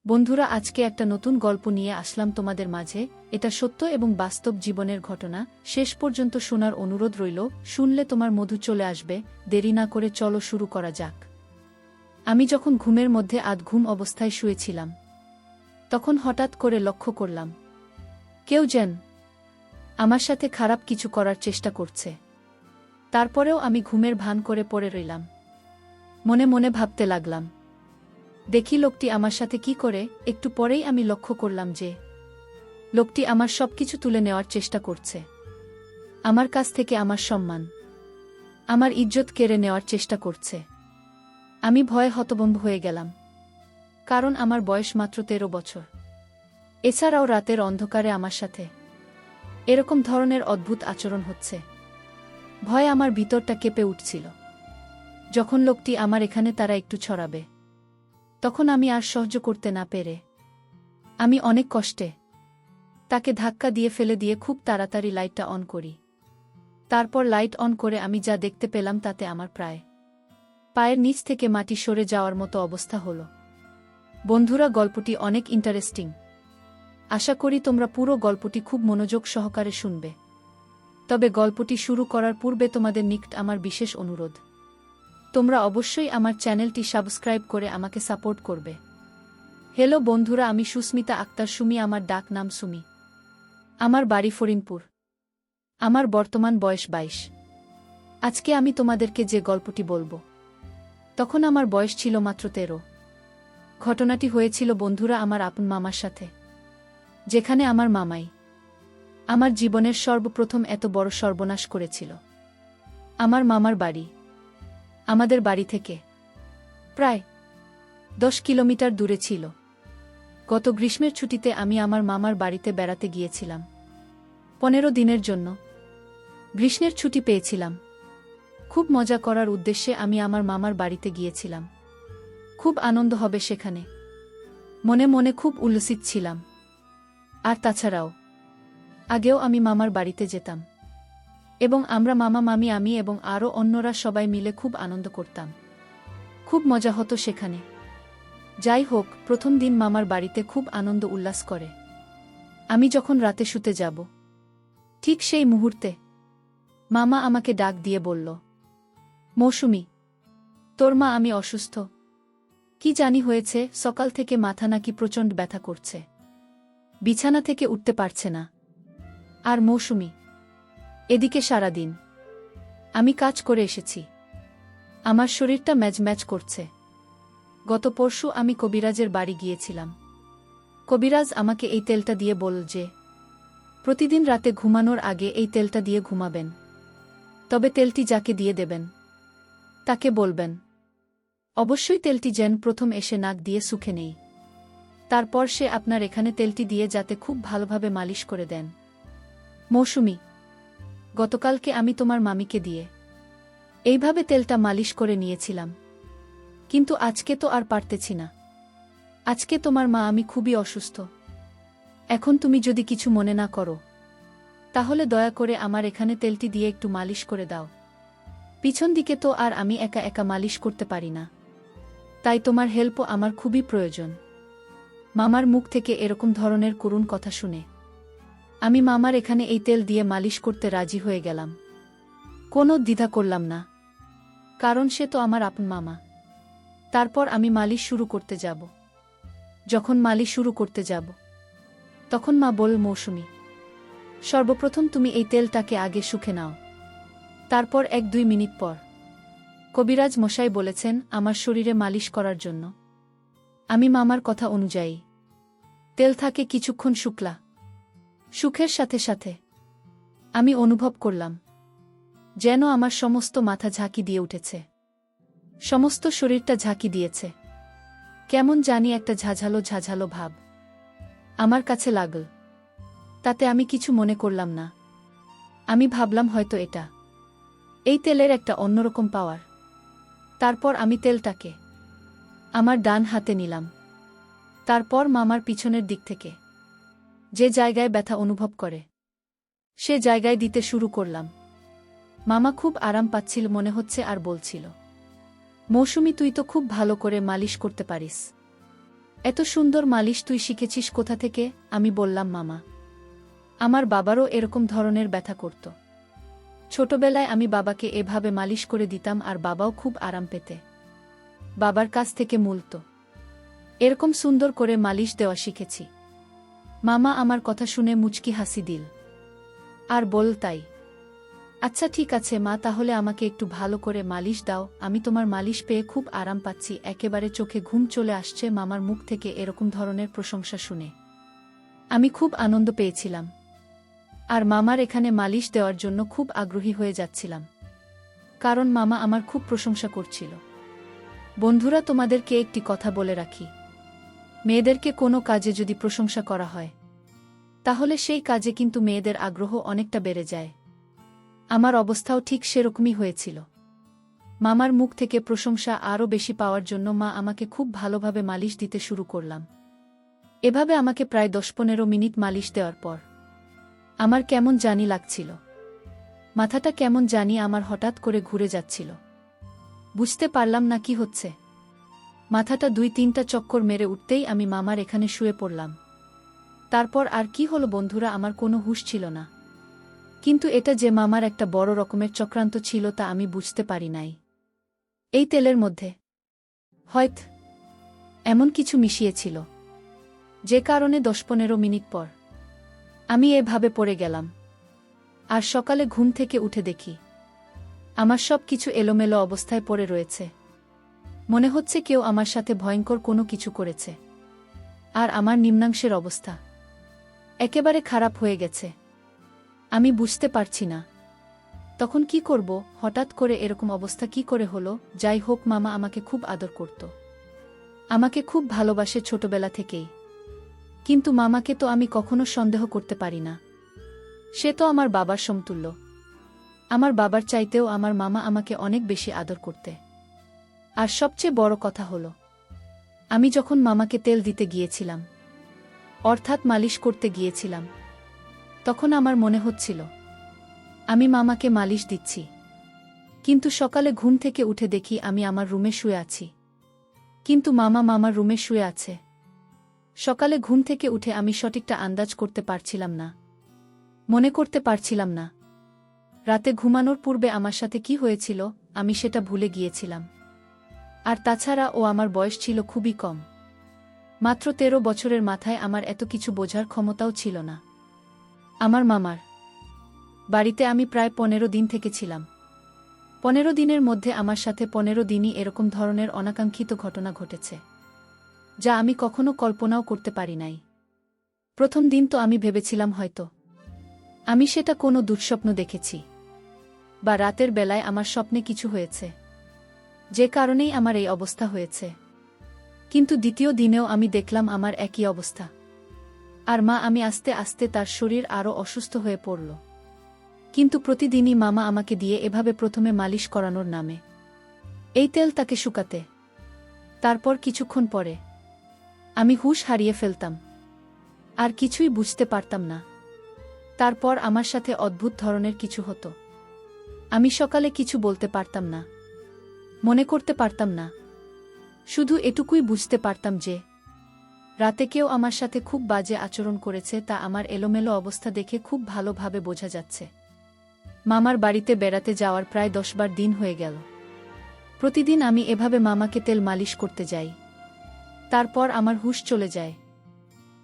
বন্ধুরা, আজকে একটা নতুন গল্প নিয়ে আসলাম তোমাদের মাঝে। এটা সত্য এবং বাস্তব জীবনের ঘটনা। শেষ পর্যন্ত শোনার অনুরোধ রইল। শুনলে তোমার মধু চলে আসবে। দেরি না করে চলো শুরু করা যাক। আমি যখন ঘুমের মধ্যে আধঘুম অবস্থায় শুয়েছিলাম, তখন হঠাৎ করে লক্ষ্য করলাম কেউ যেন আমার সাথে খারাপ কিছু করার চেষ্টা করছে। তারপরেও আমি ঘুমের ভান করে পড়ে রইলাম। মনে মনে ভাবতে লাগলাম, দেখি লোকটি আমার সাথে কি করে। একটু পরেই আমি লক্ষ্য করলাম যে লোকটি আমার সবকিছু তুলে নেওয়ার চেষ্টা করছে। আমার কাছ থেকে আমার সম্মান, আমার ইজ্জত কেড়ে নেওয়ার চেষ্টা করছে। আমি ভয়ে হতভম্ব হয়ে গেলাম, কারণ আমার বয়স মাত্র 13 বছর। এছাড়াও রাতের অন্ধকারে আমার সাথে এরকম ধরনের অদ্ভুত আচরণ হচ্ছে। ভয়ে আমার ভিতরটা কেঁপে উঠছিল। যখন লোকটি আমার এখানে তারা একটু ছড়াবে, তখন আমি আর সহ্য করতে না পেরে আমি অনেক কষ্টে তাকে ধাক্কা দিয়ে ফেলে দিয়ে খুব তাড়াতাড়ি লাইটটা অন করি। তারপর লাইট অন করে আমি যা দেখতে পেলাম তাতে আমার প্রায় পায়ের নিচ থেকে মাটি সরে যাওয়ার মতো অবস্থা হলো। বন্ধুরা, গল্পটি অনেক ইন্টারেস্টিং। আশা করি তোমরা পুরো গল্পটি খুব মনোযোগ সহকারে শুনবে। তবে গল্পটি শুরু করার পূর্বে তোমাদের নিকট আমার বিশেষ অনুরোধ, তোমরা অবশ্যই আমার চ্যানেলটি সাবস্ক্রাইব করে আমাকে সাপোর্ট করবে। হ্যালো বন্ধুরা, আমি সুস্মিতা আক্তার সুমি। আমার ডাক নাম সুমি। আমার বাড়ি ফরিদপুর। আমার বর্তমান বয়স 22। আজকে আমি তোমাদেরকে যে গল্পটি বলবো, তখন আমার বয়স ছিল মাত্র 13। ঘটনাটি হয়েছিল বন্ধুরা আমার আপন মামার সাথে, যেখানে আমার মামাই আমার জীবনের সর্বপ্রথম এত বড় সর্বনাশ করেছিল। আমার মামার বাড়ি আমাদের বাড়ি থেকে প্রায় 10 কিলোমিটার দূরে ছিল। গত গ্রীষ্মের ছুটিতে আমি আমার মামার বাড়িতে বেড়াতে গিয়েছিলাম। 15 দিনের জন্য গ্রীষ্মের ছুটি পেয়েছিলাম। খুব মজা করার উদ্দেশ্যে আমি আমার মামার বাড়িতে গিয়েছিলাম। খুব আনন্দ হবে সেখানে, মনে মনে খুব উল্লসিত ছিলাম। আর তাছাড়াও আগেও আমি মামার বাড়িতে যেতাম এবং আমরা মামা মামি আমি এবং আরও অন্যরা সবাই মিলে খুব আনন্দ করতাম। খুব মজা হতো সেখানে। যাই হোক, প্রথম দিন মামার বাড়িতে খুব আনন্দ উল্লাস করে আমি যখন রাতে শুতে যাব, ঠিক সেই মুহূর্তে মামা আমাকে ডাক দিয়ে বলল, মৌসুমী, তোর মা আমি অসুস্থ। কি জানি হয়েছে, সকাল থেকে মাথা নাকি প্রচণ্ড ব্যথা করছে, বিছানা থেকে উঠতে পারছে না। আর মৌসুমী, এদিকে সারাদিন আমি কাজ করে এসেছি, আমার শরীরটা ম্যাজ করছে। গত পরশু আমি কবিরাজের বাড়ি গিয়েছিলাম। কবিরাজ আমাকে এই তেলটা দিয়ে বলল যে প্রতিদিন রাতে ঘুমানোর আগে এই তেলটা দিয়ে ঘুমাবেন। তবে তেলটি যাকে দিয়ে দেবেন তাকে বলবেন অবশ্যই তেলটি যেন প্রথম এসে নাক দিয়ে শুকে নেই। তারপর সে আপনার এখানে তেলটি দিয়ে যাতে খুব ভালোভাবে মালিশ করে দেন। মৌসুমী, গতকালকে আমি তোমার মামিকে দিয়ে এইভাবে তেলটা মালিশ করে নিয়েছিলাম, কিন্তু আজকে তো আর পারতেছি না। আজকে তোমার মা আমি খুবই অসুস্থ। এখন তুমি যদি কিছু মনে না করো, তাহলে দয়া করে আমার এখানে তেলটি দিয়ে একটু মালিশ করে দাও। পিছন দিকে তো আর আমি একা একা মালিশ করতে পারি না, তাই তোমার হেল্পও আমার খুবই প্রয়োজন। মামার মুখ থেকে এরকম ধরনের করুণ কথা শুনে আমি মামার এখানে এই তেল দিয়ে মালিশ করতে রাজি হয়ে গেলাম। কোনো দ্বিধা করলাম না, কারণ সে তো আমার আপন মামা। তারপর আমি মালিশ শুরু করতে যাব। যখন মালিশ শুরু করতে যাব, তখন মা বলল, মৌসুমী, সর্বপ্রথম তুমি এই তেলটাকে আগে শুকে নাও। তারপর 1-2 মিনিট পর কবিরাজ মশাই বলেছেন আমার শরীরে মালিশ করার জন্য। আমি মামার কথা অনুযায়ী তেল থাকে কিছুক্ষণ শুকলা। সুখের সাথে সাথে আমি অনুভব করলাম যেন আমার সমস্ত মাথা ঝাঁকি দিয়ে উঠেছে, সমস্ত শরীরটা ঝাঁকি দিয়েছে। কেমন জানি একটা ঝাঝালো ভাব আমার কাছে লাগল। তাতে আমি কিছু মনে করলাম না। আমি ভাবলাম হয়তো এটা এই তেলের একটা অন্যরকম পাওয়ার। তারপর আমি তেলটাকে আমার ডান হাতে নিলাম। তারপর মামার পিছনের দিক থেকে যে জায়গায় ব্যথা অনুভব করে সে জায়গায় দিতে শুরু করলাম। মামা খুব আরাম পাচ্ছিল মনে হচ্ছে আর বলছিল, মৌসুমী, তুই তো খুব ভালো করে মালিশ করতে পারিস। এত সুন্দর মালিশ তুই শিখেছিস কোথা থেকে? আমি বললাম, মামা। আমার বাবারও এরকম ধরনের ব্যথা করত। ছোটবেলায় আমি বাবাকে এভাবে মালিশ করে দিতাম আর বাবাও খুব আরাম পেতে। বাবার কাছ থেকে মূলত এরকম সুন্দর করে মালিশ দেওয়া শিখেছি। মামা আমার কথা শুনে মুচকি হাসি দিল আর বল, তাই? আচ্ছা ঠিক আছে মা, তাহলে আমাকে একটু ভালো করে মালিশ দাও, আমি তোমার মালিশ পেয়ে খুব আরাম পাচ্ছি। একেবারে চোখে ঘুম চলে আসছে মামার মুখ থেকে এরকম ধরনের প্রশংসা শুনে। আমি খুব আনন্দ পেয়েছিলাম আর মামার এখানে মালিশ দেওয়ার জন্য খুব আগ্রহী হয়ে যাচ্ছিলাম, কারণ মামা আমার খুব প্রশংসা করছিল। বন্ধুরা, তোমাদেরকে একটি কথা বলে রাখি, মেয়েদেরকে কোনো কাজে যদি প্রশংসা করা হয় তাহলে সেই কাজে কিন্তু মেয়েদের আগ্রহ অনেকটা বেড়ে যায়। আমার অবস্থাও ঠিক সেরকমই হয়েছিল। মামার মুখ থেকে প্রশংসা আরও বেশি পাওয়ার জন্য মা আমাকে খুব ভালোভাবে মালিশ দিতে শুরু করলাম। এভাবে আমাকে প্রায় 10-15 মিনিট মালিশ দেওয়ার পর আমার কেমন জানি লাগছিল। মাথাটা কেমন জানি আমার হঠাৎ করে ঘুরে যাচ্ছিল। বুঝতে পারলাম না কি হচ্ছে। মাথাটা 2-3টা চক্কর মেরে উঠতেই আমি মামার এখানে শুয়ে পড়লাম। তারপর আর কি হলো বন্ধুরা, আমার কোনো হুঁশ ছিল না। কিন্তু এটা যে মামার একটা বড় রকমের চক্রান্ত ছিল তা আমি বুঝতে পারি নাই। এই তেলের মধ্যে হয়তো এমন কিছু মিশিয়েছিল যে কারণে 10-15 মিনিট পর আমি এভাবে পড়ে গেলাম। আর সকালে ঘুম থেকে উঠে দেখি আমার সব কিছু এলোমেলো অবস্থায় পড়ে রয়েছে। মনে হচ্ছে কেউ আমার সাথে ভয়ঙ্কর কোনো কিছু করেছে। আর আমার নিম্নাংশের অবস্থা একেবারে খারাপ হয়ে গেছে। আমি বুঝতে পারছি না তখন কি করব। হঠাৎ করে এরকম অবস্থা কি করে হলো? যাই হোক, মামা আমাকে খুব আদর করত, আমাকে খুব ভালোবাসে ছোটবেলা থেকেই। কিন্তু মামাকে তো আমি কখনো সন্দেহ করতে পারি না। সে তো আমার বাবার সমতুল্য। আমার বাবার চাইতেও আমার মামা আমাকে অনেক বেশি আদর করতে। আর সবচেয়ে বড় কথা হলো, আমি যখন মামাকে তেল দিতে গিয়েছিলাম, অর্থাৎ মালিশ করতে গিয়েছিলাম, তখন আমার মনে হচ্ছিল আমি মামাকে মালিশ দিচ্ছি। কিন্তু সকালে ঘুম থেকে উঠে দেখি আমি আমার রুমে শুয়ে আছি, কিন্তু মামা মামার রুমে শুয়ে আছে। সকালে ঘুম থেকে উঠে আমি সঠিকটা আন্দাজ করতে পারছিলাম না, মনে করতে পারছিলাম না রাতে ঘুমানোর পূর্বে আমার সাথে কি হয়েছিল, আমি সেটা ভুলে গিয়েছিলাম। আর তাছাড়া ও আমার বয়স ছিল খুবই কম, মাত্র 13 বছরের মাথায় আমার এত কিছু বোঝার ক্ষমতাও ছিল না। আমার মামার বাড়িতে আমি প্রায় 15 দিন থেকেছিলাম। 15 দিনের মধ্যে আমার সাথে 15 দিনই এরকম ধরনের অনাকাঙ্ক্ষিত ঘটনা ঘটেছে, যা আমি কখনো কল্পনাও করতে পারি নাই। প্রথম দিন তো আমি ভেবেছিলাম হয়তো আমি সেটা কোনো দুঃস্বপ্ন দেখেছি, বা রাতের বেলায় আমার স্বপ্নে কিছু হয়েছে, যে কারণেই আমার এই অবস্থা হয়েছে। কিন্তু দ্বিতীয় দিনেও আমি দেখলাম আমার একই অবস্থা। আর মা আমি আস্তে আস্তে তার শরীর আরও অসুস্থ হয়ে পড়ল। কিন্তু প্রতিদিনই মামা আমাকে দিয়ে এভাবে প্রথমে মালিশ করানোর নামে এই তেল তাকে শুকাতে। তারপর কিছুক্ষণ পরে আমি হুঁশ হারিয়ে ফেলতাম, আর কিছুই বুঝতে পারতাম না। তারপর আমার সাথে অদ্ভুত ধরনের কিছু হতো। আমি সকালে কিছু বলতে পারতাম না, মনে করতে পারতাম না। শুধু এটুকুই বুঝতে পারতাম যে রাতে কেউ আমার সাথে খুব বাজে আচরণ করেছে, তা আমার এলোমেলো অবস্থা দেখে খুব ভালোভাবে বোঝা যাচ্ছে। মামার বাড়িতে বেড়াতে যাওয়ার প্রায় 10 দিন হয়ে গেল। প্রতিদিন আমি এভাবে মামাকে তেল মালিশ করতে যাই। তারপর আমার হুঁশ চলে যায়।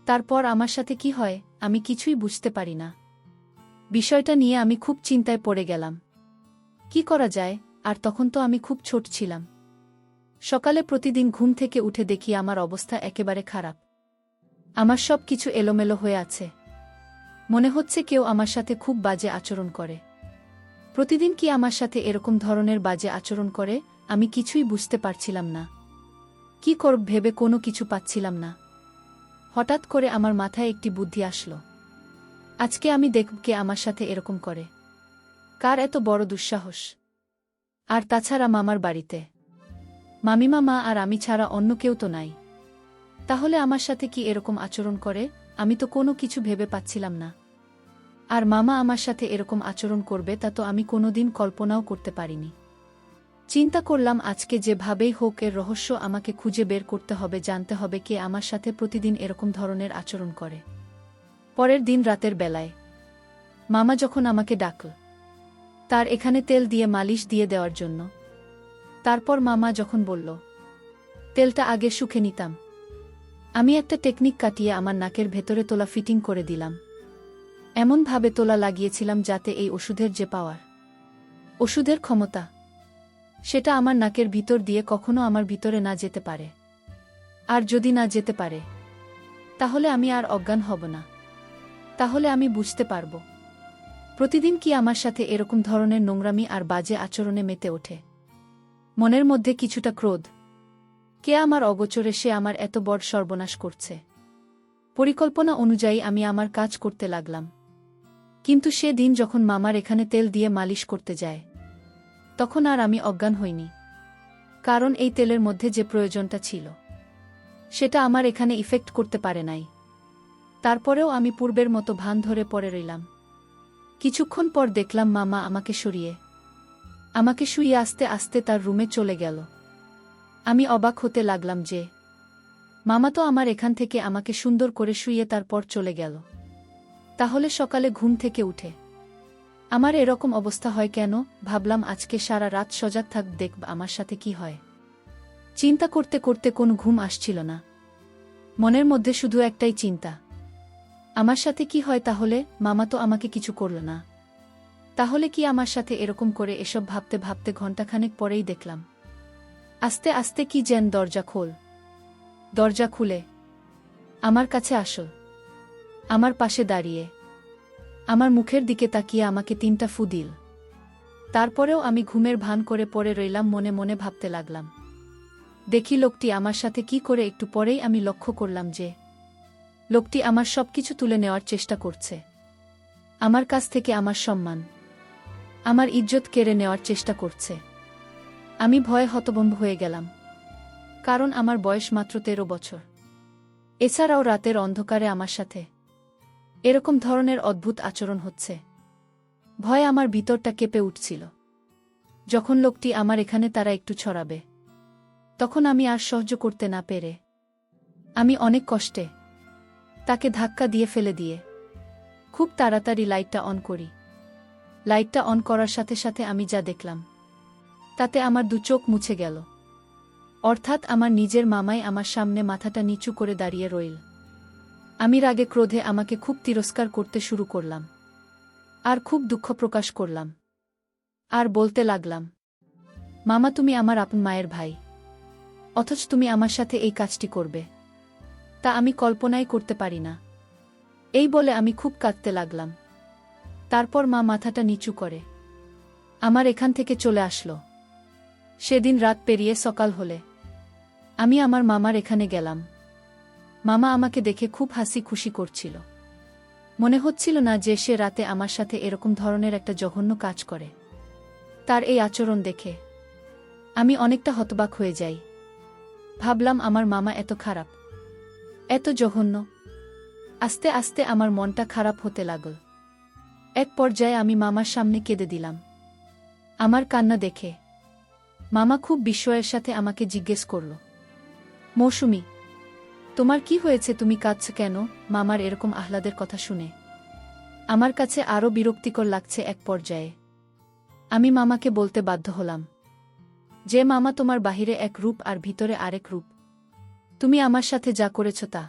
তারপর আমার সাথে কি হয় আমি কিছুই বুঝতে পারি না। বিষয়টা নিয়ে আমি খুব চিন্তায় পড়ে গেলাম। কি করা যায়? আর তখন তো আমি খুব ছোট ছিলাম। সকালে প্রতিদিন ঘুম থেকে উঠে দেখি আমার অবস্থা একেবারে খারাপ। আমার সব কিছু এলোমেলো হয়ে আছে। মনে হচ্ছে কেউ আমার সাথে খুব বাজে আচরণ করে। প্রতিদিন কি আমার সাথে এরকম ধরনের বাজে আচরণ করে? আমি কিছুই বুঝতে পারছিলাম না। কি করব ভেবে কোনো কিছু পাচ্ছিলাম না। হঠাৎ করে আমার মাথায় একটি বুদ্ধি আসলো। আজকে আমি দেখব কে আমার সাথে এরকম করে, কার এত বড় দুঃসাহস। আর তাছাড়া মামার বাড়িতে মামিমা মা আর আমি ছাড়া অন্য কেউ তো নাই। তাহলে আমার সাথে কি এরকম আচরণ করে? আমি তো কোনো কিছু ভেবে পাচ্ছিলাম না। আর মামা আমার সাথে এরকম আচরণ করবে তা তো আমি কোনোদিন কল্পনাও করতে পারিনি। চিন্তা করলাম আজকে যেভাবেই হোক এর রহস্য আমাকে খুঁজে বের করতে হবে, জানতে হবে কে আমার সাথে প্রতিদিন এরকম ধরনের আচরণ করে। পরের দিন রাতের বেলায় মামা যখন আমাকে ডাকল তার এখানে তেল দিয়ে মালিশ দিয়ে দেওয়ার জন্য, তারপর মামা যখন বলল তেলটা আগে শুকে নিতাম, আমি একটা টেকনিক কাটিয়ে আমার নাকের ভেতরে তোলা ফিটিং করে দিলাম। এমনভাবে তোলা লাগিয়েছিলাম যাতে এই ওষুধের যে পাওয়ার, ওষুধের ক্ষমতা, সেটা আমার নাকের ভিতর দিয়ে কখনো আমার ভিতরে না যেতে পারে। আর যদি না যেতে পারে তাহলে আমি আর অজ্ঞান হব না, তাহলে আমি বুঝতে পারব প্রতিদিন কি আমার সাথে এরকম ধরনের নোংরামি আর বাজে আচরণে মেতে ওঠে। মনের মধ্যে কিছুটা ক্রোধ, কে আমার অগোচরে সে আমার এত বড় সর্বনাশ করছে। পরিকল্পনা অনুযায়ী আমি আমার কাজ করতে লাগলাম। কিন্তু সে দিন যখন মামার এখানে তেল দিয়ে মালিশ করতে যায় তখন আর আমি অজ্ঞান হইনি, কারণ এই তেলের মধ্যে যে প্রয়োজনটা ছিল সেটা আমার এখানে ইফেক্ট করতে পারে নাই। তারপরেও আমি পূর্বের মতো ভান ধরে পড়ে রইলাম। কিছুক্ষণ পর দেখলাম মামা আমাকে শুইয়ে আস্তে আস্তে তার রুমে চলে গেল। আমি অবাক হতে লাগলাম যে মামা তো আমার এখান থেকে আমাকে সুন্দর করে শুইয়ে তারপর চলে গেল, তাহলে সকালে ঘুম থেকে উঠে আমার এরকম অবস্থা হয় কেন? ভাবলাম আজকে সারা রাত সজাগ থাক, দেখব আমার সাথে কি হয়। চিন্তা করতে করতে কোনো ঘুম আসছিল না, মনের মধ্যে শুধু একটাই চিন্তা, আমার সাথে কি হয় তাহলে? মামা তো আমাকে কিছু করল না, তাহলে কি আমার সাথে এরকম করে? এসব ভাবতে ভাবতে ঘণ্টাখানেক পরেই দেখলাম আস্তে আস্তে কি যেন দরজা খুলে আমার কাছে আসল, আমার পাশে দাঁড়িয়ে আমার মুখের দিকে তাকিয়ে আমাকে 3টা ফু দিল। তারপরেও আমি ঘুমের ভান করে পড়ে রইলাম, মনে মনে ভাবতে লাগলাম। দেখি লোকটি আমার সাথে কি করে। একটু পরেই আমি লক্ষ্য করলাম যে লোকটি আমার সবকিছু তুলে নেওয়ার চেষ্টা করছে, আমার কাছ থেকে আমার সম্মান, আমার ইজ্জত কেড়ে নেওয়ার চেষ্টা করছে। আমি ভয়ে হতভম্ব হয়ে গেলাম, কারণ আমার বয়স মাত্র 13 বছর। এছাড়াও রাতের অন্ধকারে আমার সাথে এরকম ধরনের অদ্ভুত আচরণ হচ্ছে। ভয়ে আমার ভিতরটা কেঁপে উঠছিল। যখন লোকটি আমার এখানে তারা একটু ছড়াবে তখন আমি আর সহ্য করতে না পেরে আমি অনেক কষ্টে তাকে ধাক্কা দিয়ে ফেলে দিয়ে খুব তাড়াতাড়ি লাইটটা অন করি। লাইটটা অন করার সাথে সাথে আমি যা দেখলাম তাতে আমার 2 চোখ মুছে গেল। অর্থাৎ আমার নিজের মামাই আমার সামনে মাথাটা নিচু করে দাঁড়িয়ে রইল। আমি রাগে ক্রোধে আমাকে খুব তিরস্কার করতে শুরু করলাম আর খুব দুঃখ প্রকাশ করলাম আর বলতে লাগলাম, মামা তুমি আমার আপন মায়ের ভাই, অথচ তুমি আমার সাথে এই কাজটি করবে, তা আমি কল্পনাই করতে পারি না। এই বলে আমি খুব কাঁদতে লাগলাম। তারপর মা মাথাটা নিচু করে আমার এখান থেকে চলে আসলো। সেদিন রাত পেরিয়ে সকাল হলে আমি আমার মামার এখানে গেলাম। মামা আমাকে দেখে খুব হাসি খুশি করছিল। মনে হচ্ছিল না যে সে রাতে আমার সাথে এরকম ধরনের একটা জঘন্য কাজ করে। তার এই আচরণ দেখে আমি অনেকটা হতবাক হয়ে যাই। ভাবলাম আমার মামা এত খারাপ, এত জঘন্য। আস্তে আস্তে আমার মনটা খারাপ হতে লাগল। এক পর্যায়ে আমি মামার সামনে কেঁদে দিলাম। আমার কান্না দেখে মামা খুব বিস্ময়ের সাথে আমাকে জিজ্ঞেস করল, মৌসুমী তোমার কি হয়েছে, তুমি কাঁদছ কেন? মামার এরকম আহ্লাদের কথা শুনে আমার কাছে আরও বিরক্তিকর লাগছে। এক পর্যায়ে আমি মামাকে বলতে বাধ্য হলাম যে মামা তোমার বাহিরে এক রূপ আর ভিতরে আরেক রূপ। তুমি আমার সাথে যা করেছ তা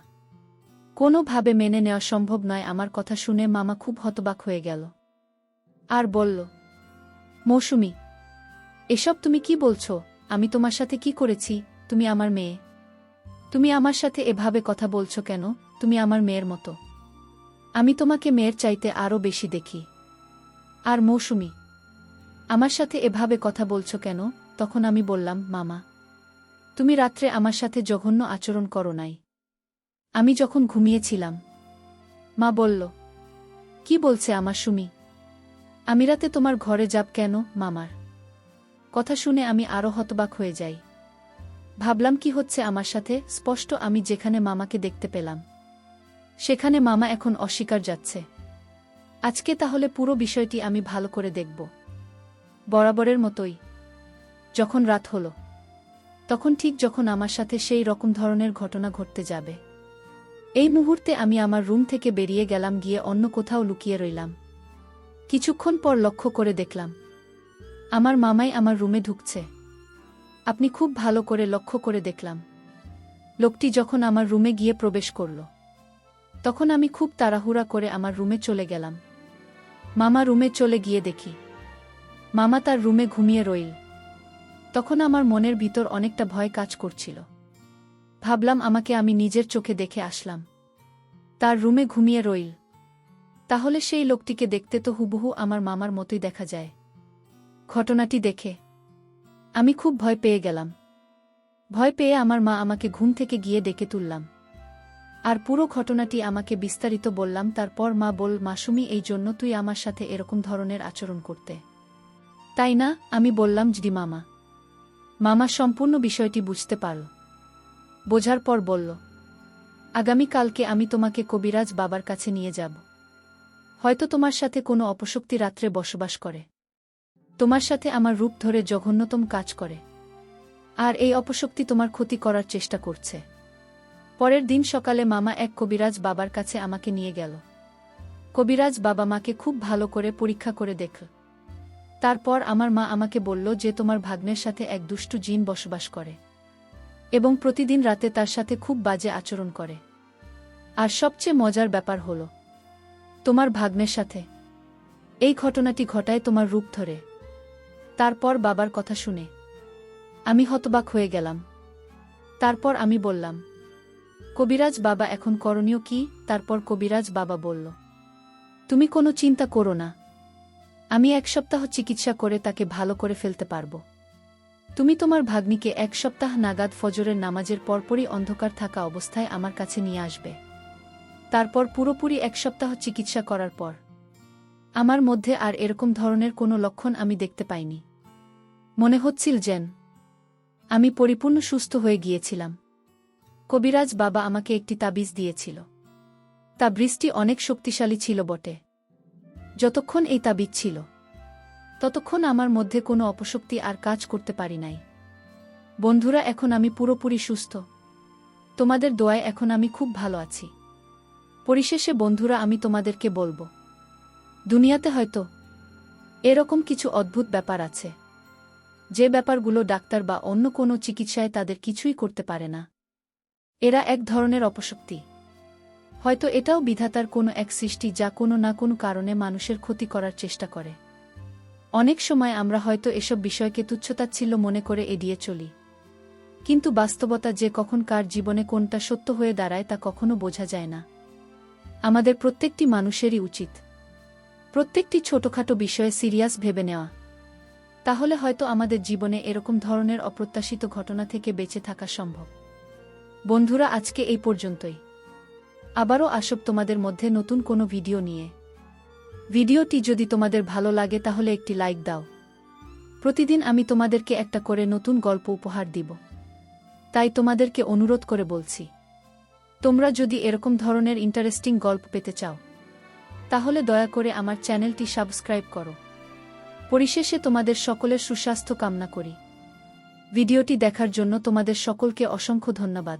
কোনোভাবে মেনে নেওয়া সম্ভব নয়। আমার কথা শুনে মামা খুব হতবাক হয়ে গেল আর বলল, মৌসুমী এসব তুমি কি বলছো? আমি তোমার সাথে কি করেছি? তুমি আমার মেয়ে, তুমি আমার সাথে এভাবে কথা বলছো কেন? তুমি আমার মেয়ের মতো, আমি তোমাকে মেয়ের চাইতে আরও বেশি দেখি। আর মৌসুমী আমার সাথে এভাবে কথা বলছো কেন? তখন আমি বললাম, মামা তুমি রাত্রে আমার সাথে জঘন্য আচরণ করো নাই, আমি যখন ঘুমিয়েছিলাম। মা বলল, কি বলছে আমার সুমি? আমি রাতে তোমার ঘরে যাব কেন? মামার কথা শুনে আমি আরও হতবাক হয়ে যাই। ভাবলাম কি হচ্ছে আমার সাথে? স্পষ্ট আমি যেখানে মামাকে দেখতে পেলাম সেখানে মামা এখন অস্বীকার যাচ্ছে। আজকে তাহলে পুরো বিষয়টি আমি ভালো করে দেখব, বরাবরের মতোই। যখন রাত হলো, তখন ঠিক যখন আমার সাথে সেই রকম ধরনের ঘটনা ঘটতে যাবে, এই মুহূর্তে আমি আমার রুম থেকে বেরিয়ে গেলাম, গিয়ে অন্য কোথাও লুকিয়ে রইলাম। কিছুক্ষণ পর লক্ষ্য করে দেখলাম আমার মামাই আমার রুমে ঢুকছে। আপনি খুব ভালো করে লক্ষ্য করে দেখলাম লোকটি যখন আমার রুমে গিয়ে প্রবেশ করল, তখন আমি খুব তাড়াহুড়া করে আমার রুমে চলে গেলাম। মামা রুমে চলে গিয়ে দেখি মামা তার রুমে ঘুমিয়ে রইল। তখন আমার মনের ভিতর অনেকটা ভয় কাজ করছিল। ভাবলাম আমাকে আমি নিজের চোখে দেখে আসলাম, তার রুমে ঘুমিয়ে রইল, তাহলে সেই লোকটিকে দেখতে তো হুবহু আমার মামার মতোই দেখা যায়। ঘটনাটি দেখে আমি খুব ভয় পেয়ে গেলাম। ভয় পেয়ে আমার মা আমাকে ঘুম থেকে গিয়ে ডেকে তুললাম, আর পুরো ঘটনাটি আমাকে বিস্তারিত বললাম। তারপর মা বল, মাসুমি, এই জন্য তুই আমার সাথে এরকম ধরনের আচরণ করতে, তাই না? আমি বললাম, জি মামা। মামা সম্পূর্ণ বিষয়টি বুঝতে পারল। বোঝার পর বলল, আগামীকালকে আমি তোমাকে কবিরাজ বাবার কাছে নিয়ে যাব। হয়তো তোমার সাথে কোনো অপশক্তি রাত্রে বসবাস করে, তোমার সাথে আমার রূপ ধরে জঘন্যতম কাজ করে, আর এই অপশক্তি তোমার ক্ষতি করার চেষ্টা করছে। পরের দিন সকালে মামা এক কবিরাজ বাবার কাছে আমাকে নিয়ে গেল। কবিরাজ বাবা মাকে খুব ভালো করে পরীক্ষা করে দেখল। তারপর আমার মা আমাকে বলল যে তোমার ভাগ্নের সাথে এক দুষ্টু জিন বসবাস করে এবং প্রতিদিন রাতে তার সাথে খুব বাজে আচরণ করে। আর সবচেয়ে মজার ব্যাপার হল, তোমার ভাগ্নের সাথে এই ঘটনাটি ঘটায় তোমার রূপ ধরে। তারপর বাবার কথা শুনে আমি হতবাক হয়ে গেলাম। তারপর আমি বললাম, কবিরাজ বাবা, এখন করণীয় কি? তারপর কবিরাজ বাবা বলল, তুমি কোনো চিন্তা করো না, আমি 1 সপ্তাহ চিকিৎসা করে তাকে ভালো করে ফেলতে পারব। তুমি তোমার ভাগ্নিকে 1 সপ্তাহ নাগাদ ফজরের নামাজের পরপরই অন্ধকার থাকা অবস্থায় আমার কাছে নিয়ে আসবে। তারপর পুরোপুরি 1 সপ্তাহ চিকিৎসা করার পর আমার মধ্যে আর এরকম ধরনের কোনো লক্ষণ আমি দেখতে পাইনি। মনে হচ্ছিল যেন আমি পরিপূর্ণ সুস্থ হয়ে গিয়েছিলাম। কবিরাজ বাবা আমাকে একটি তাবিজ দিয়েছিল। তাবিজটি অনেক শক্তিশালী ছিল বটে। যতক্ষণ এই তাবিজ ছিল, ততক্ষণ আমার মধ্যে কোনো অপশক্তি আর কাজ করতে পারি নাই। বন্ধুরা, এখন আমি পুরোপুরি সুস্থ। তোমাদের দোয়ায় এখন আমি খুব ভালো আছি। পরিশেষে বন্ধুরা, আমি তোমাদেরকে বলবো, দুনিয়াতে হয়তো এরকম কিছু অদ্ভুত ব্যাপার আছে, যে ব্যাপারগুলো ডাক্তার বা অন্য কোনো চিকিৎসায় তাদের কিছুই করতে পারে না। এরা এক ধরনের অপশক্তি। হয়তো এটাও বিধাতার কোনো এক সৃষ্টি, যা কোনো না কোনো কারণে মানুষের ক্ষতি করার চেষ্টা করে। অনেক সময় আমরা হয়তো এসব বিষয়কে তুচ্ছতাচ্ছিল্য মনে করে এড়িয়ে চলি, কিন্তু বাস্তবতা যে কখন কার জীবনে কোনটা সত্য হয়ে দাঁড়ায় তা কখনো বোঝা যায় না। আমাদের প্রত্যেকটি মানুষেরই উচিত প্রত্যেকটি ছোটখাটো বিষয়ে সিরিয়াস ভেবে নেওয়া। তাহলে হয়তো আমাদের জীবনে এরকম ধরনের অপ্রত্যাশিত ঘটনা থেকে বেঁচে থাকা সম্ভব। বন্ধুরা, আজকে এই পর্যন্তই। আবারও আসব তোমাদের মধ্যে নতুন কোনো ভিডিও নিয়ে। ভিডিওটি যদি তোমাদের ভালো লাগে তাহলে একটি লাইক দাও। প্রতিদিন আমি তোমাদেরকে একটা করে নতুন গল্প উপহার দিব, তাই তোমাদেরকে অনুরোধ করে বলছি, তোমরা যদি এরকম ধরনের ইন্টারেস্টিং গল্প পেতে চাও, তাহলে দয়া করে আমার চ্যানেলটি সাবস্ক্রাইব করো। পরিশেষে তোমাদের সকলের সুস্বাস্থ্য কামনা করি। ভিডিওটি দেখার জন্য তোমাদের সকলকে অসংখ্য ধন্যবাদ।